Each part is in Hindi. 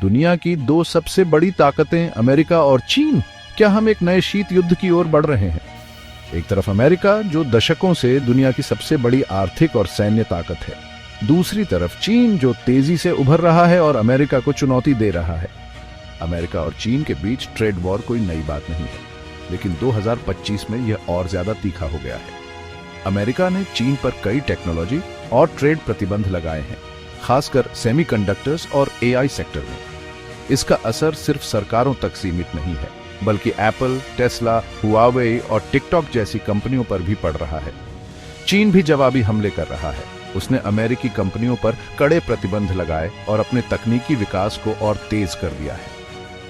दुनिया की दो सबसे बड़ी ताकतें अमेरिका और चीन, क्या हम एक नए शीत युद्ध की ओर बढ़ रहे हैं? एक तरफ अमेरिका, जो दशकों से दुनिया की सबसे बड़ी आर्थिक और सैन्य ताकत है। दूसरी तरफ चीन, जो तेजी से उभर रहा है और अमेरिका को चुनौती दे रहा है। अमेरिका और चीन के बीच ट्रेड वॉर कोई नई बात नहीं है, लेकिन 2025 में यह और ज्यादा तीखा हो गया है। अमेरिका ने चीन पर कई टेक्नोलॉजी और ट्रेड प्रतिबंध लगाए हैं, खासकर सेमीकंडक्टर्स और एआई सेक्टर में। इसका असर सिर्फ सरकारों तक सीमित नहीं है, बल्कि एप्पल, टेस्ला, हुआवे और टिकटॉक जैसी कंपनियों पर भी पड़ रहा है। चीन भी जवाबी हमले कर रहा है। उसने अमेरिकी कंपनियों पर कड़े प्रतिबंध लगाए और अपने तकनीकी विकास को और तेज कर दिया है।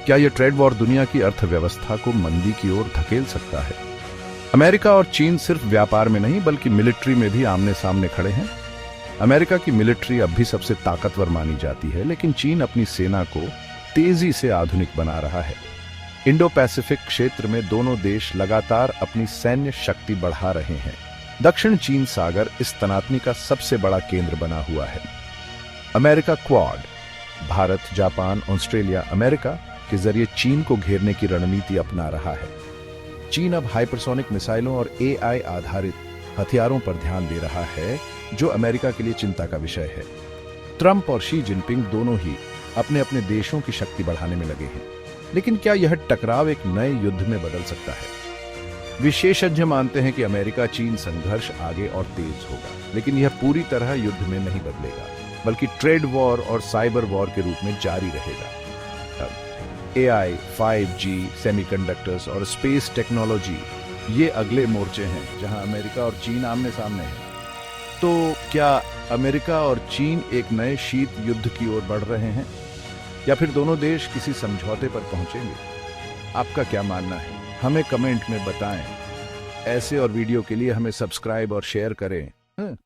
क्या यह ट्रेड वॉर दुनिया की अर्थव्यवस्था को मंदी की ओर धकेल सकता है? अमेरिका और चीन सिर्फ व्यापार में नहीं, बल्कि मिलिट्री में भी आमने सामने खड़े हैं। अमेरिका की मिलिट्री अब भी सबसे ताकतवर मानी जाती है, लेकिन चीन अपनी सेना को तेजी से आधुनिक बना रहा है। इंडो पैसिफिक क्षेत्र में दोनों देश लगातार अपनी सैन्य शक्ति बढ़ा रहे हैं। दक्षिण चीन सागर इस तनातनी का सबसे बड़ा केंद्र बना हुआ है। America quad, Bharat, Japan, Australia, America के जरिए चीन को घेरने की रणनीति अपना रहा है। चीन अब हाइपरसोनिक मिसाइलों और एआई आधारित हथियारों पर ध्यान दे रहा है, जो अमेरिका के लिए चिंता का विषय है। ट्रंप और शी जिनपिंग दोनों ही अपने अपने देशों की शक्ति बढ़ाने में लगे हैं, लेकिन क्या यह टकराव एक नए युद्ध में बदल सकता है? विशेषज्ञ मानते हैं कि अमेरिका चीन संघर्ष आगे और तेज होगा, लेकिन यह पूरी तरह युद्ध में नहीं बदलेगा, बल्कि ट्रेड वॉर और साइबर वॉर के रूप में जारी रहेगा। एआई, 5G, सेमीकंडक्टर्स और स्पेस टेक्नोलॉजी, ये अगले मोर्चे हैं जहां अमेरिका और चीन आमने सामने हैं। तो क्या अमेरिका और चीन एक नए शीत युद्ध की ओर बढ़ रहे हैं, या फिर दोनों देश किसी समझौते पर पहुंचेंगे? आपका क्या मानना है? हमें कमेंट में बताएं। ऐसे और वीडियो के लिए हमें सब्सक्राइब और शेयर करें।